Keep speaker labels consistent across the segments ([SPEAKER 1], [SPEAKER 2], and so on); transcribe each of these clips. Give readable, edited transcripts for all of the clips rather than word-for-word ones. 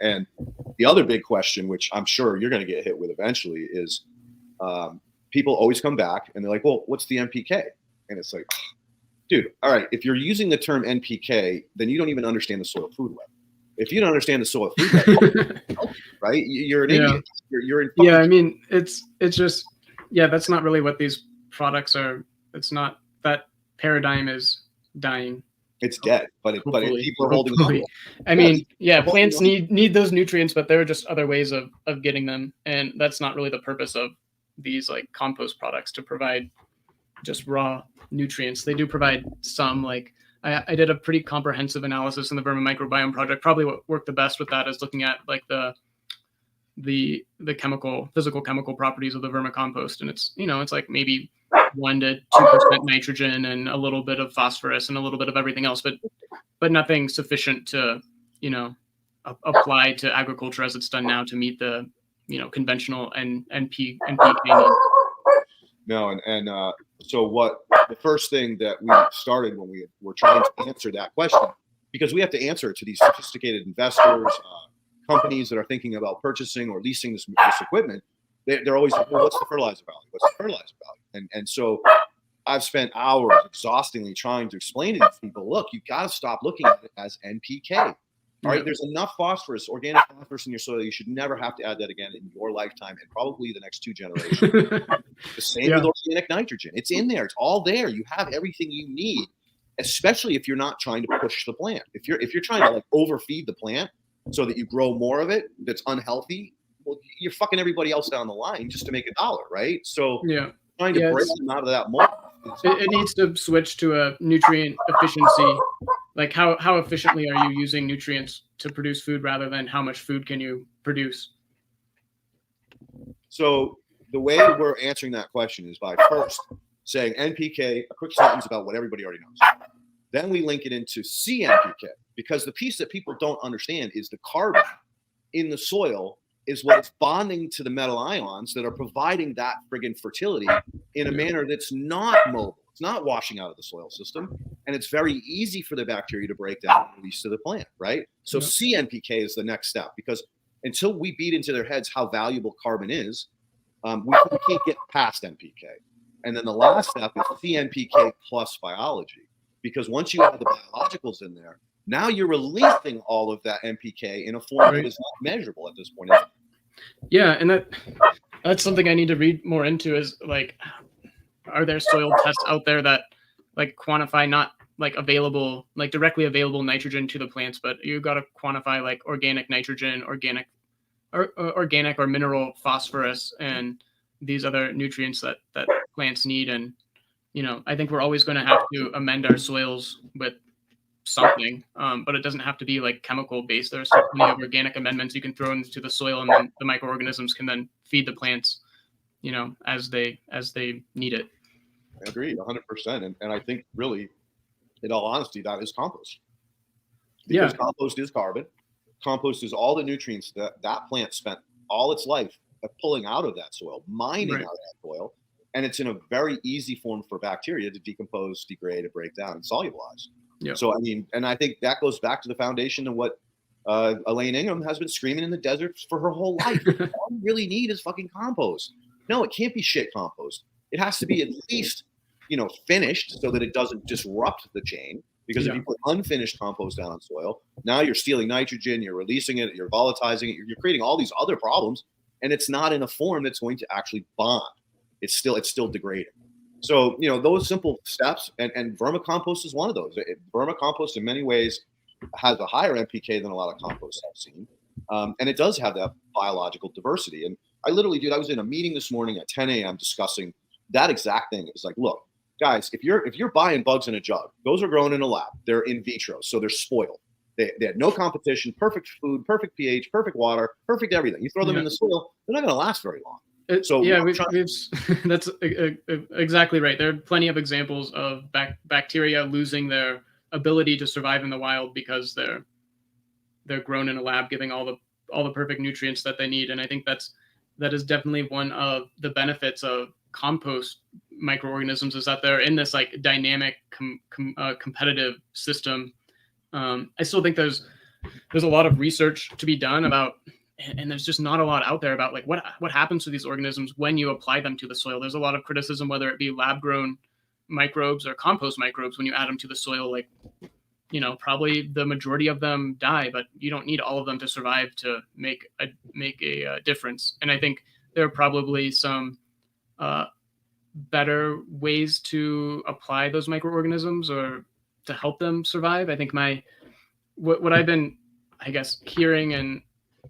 [SPEAKER 1] And the other big question, which I'm sure you're going to get hit with eventually, is people always come back and they're like, well, what's the NPK? And it's like, dude, all right, if you're using the term NPK, then you don't even understand the soil food web. If you don't understand the soil food web, right? You're an idiot. You're in
[SPEAKER 2] I mean, it's just, that's not really what these products are. It's not, that paradigm is dying.
[SPEAKER 1] It's dead, but people are holding on.
[SPEAKER 2] I mean, plants need those nutrients, but there are just other ways of getting them. And that's not really the purpose of these like compost products, to provide just raw nutrients. They do provide some, like I did a pretty comprehensive analysis in the Vermin Microbiome Project. Probably what worked the best with that is looking at like the physical chemical properties of the vermicompost. And it's, it's like maybe 1 to 2% nitrogen and a little bit of phosphorus and a little bit of everything else, but nothing sufficient to, apply to agriculture as it's done now to meet the, conventional and NPK needs.
[SPEAKER 1] No, and so what the first thing that we started when we were trying to answer that question, because we have to answer it to these sophisticated investors, companies that are thinking about purchasing or leasing this equipment, they're always like, well, what's the fertilizer value? What's the fertilizer value? And so I've spent hours exhaustingly trying to explain to these people, look, you got to stop looking at it as NPK. All right, there's enough phosphorus, organic phosphorus in your soil. You should never have to add that again in your lifetime and probably the next 2 generations. The same with organic nitrogen. It's in there. It's all there. You have everything you need, especially if you're not trying to push the plant. If you're trying to like overfeed the plant so that you grow more of it that's unhealthy, well, you're fucking everybody else down the line just to make $1, right? So trying to break them out of that mold.
[SPEAKER 2] It needs to switch to a nutrient efficiency. Like how efficiently are you using nutrients to produce food rather than how much food can you produce?
[SPEAKER 1] So the way we're answering that question is by first saying NPK, a quick sentence about what everybody already knows. Then we link it into CNPK, because the piece that people don't understand is the carbon in the soil is what is bonding to the metal ions that are providing that friggin' fertility in a manner that's not mobile. It's not washing out of the soil system. And it's very easy for the bacteria to break down and release to the plant, right? So CNPK is the next step, because until we beat into their heads how valuable carbon is, we can't get past NPK. And then the last step is CNPK plus biology, because once you have the biologicals in there, now you're releasing all of that NPK in a form that is not measurable at this point.
[SPEAKER 2] Yeah, and that's something I need to read more into, is like, are there soil tests out there that like quantify not like available, like directly available nitrogen to the plants, but you got to quantify like organic nitrogen, organic or mineral phosphorus, and these other nutrients that plants need. And I think we're always going to have to amend our soils with something, but it doesn't have to be like chemical based. There's so many of organic amendments you can throw into the soil, and then the microorganisms can then feed the plants, as they need it.
[SPEAKER 1] I agree 100%. And I think really, in all honesty, that is compost. Because compost is carbon. Compost is all the nutrients that plant spent all its life pulling out of that soil, mining out of that soil. And it's in a very easy form for bacteria to decompose, degrade, and break down and solubilize. Yeah. So, I mean, and I think that goes back to the foundation of what Elaine Ingham has been screaming in the desert for her whole life. All you really need is fucking compost. No, it can't be shit compost. It has to be at least, finished so that it doesn't disrupt the chain. Because if you put unfinished compost down on soil, now you're stealing nitrogen, you're releasing it, you're volatilizing it, you're creating all these other problems, and it's not in a form that's going to actually bond. It's still degrading. So, those simple steps, and vermicompost is one of those. Vermicompost in many ways has a higher NPK than a lot of composts I've seen. And it does have that biological diversity. And I was in a meeting this morning at 10 a.m. discussing that exact thing. It's like, look, guys, if you're buying bugs in a jug, those are grown in a lab. They're in vitro, so they're spoiled. They had no competition, perfect food, perfect pH, perfect water, perfect everything. You throw them in the soil, they're not going to last very long. So
[SPEAKER 2] that's exactly right. There are plenty of examples of bacteria losing their ability to survive in the wild because they're grown in a lab, giving all the perfect nutrients that they need. And I think that is definitely one of the benefits of compost microorganisms, is that they're in this like dynamic competitive system. I still think there's there's a lot of research to be done about, and there's just not a lot out there about like what happens to these organisms when you apply them to the soil. There's a lot of criticism, whether it be lab grown microbes or compost microbes, when you add them to the soil, like, you know, probably the majority of them die, but you don't need all of them to survive to make a difference. And I think there are probably some better ways to apply those microorganisms or to help them survive. I think what I've been, I guess, hearing, and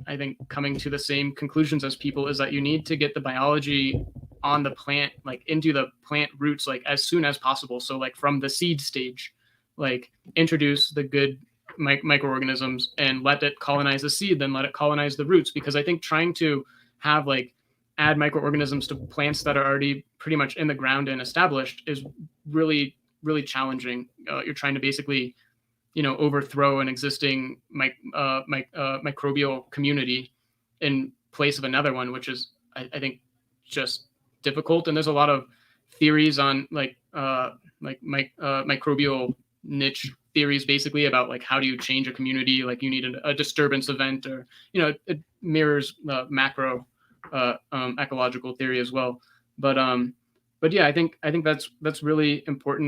[SPEAKER 2] I think coming to the same conclusions as people, is that you need to get the biology on the plant, like into the plant roots, like as soon as possible. So like from the seed stage, like introduce the good microorganisms and let it colonize the seed, then let it colonize the roots. Because I think trying to have like add microorganisms to plants that are already pretty much in the ground and established is really, really challenging. You're trying to basically, you know, overthrow an existing microbial community in place of another one, which is, I think, just difficult. And there's a lot of theories on microbial niche theories, basically, about like how do you change a community. Like you need a disturbance event, or, you know, it mirrors macro ecological theory as well. But yeah, I think that's really important.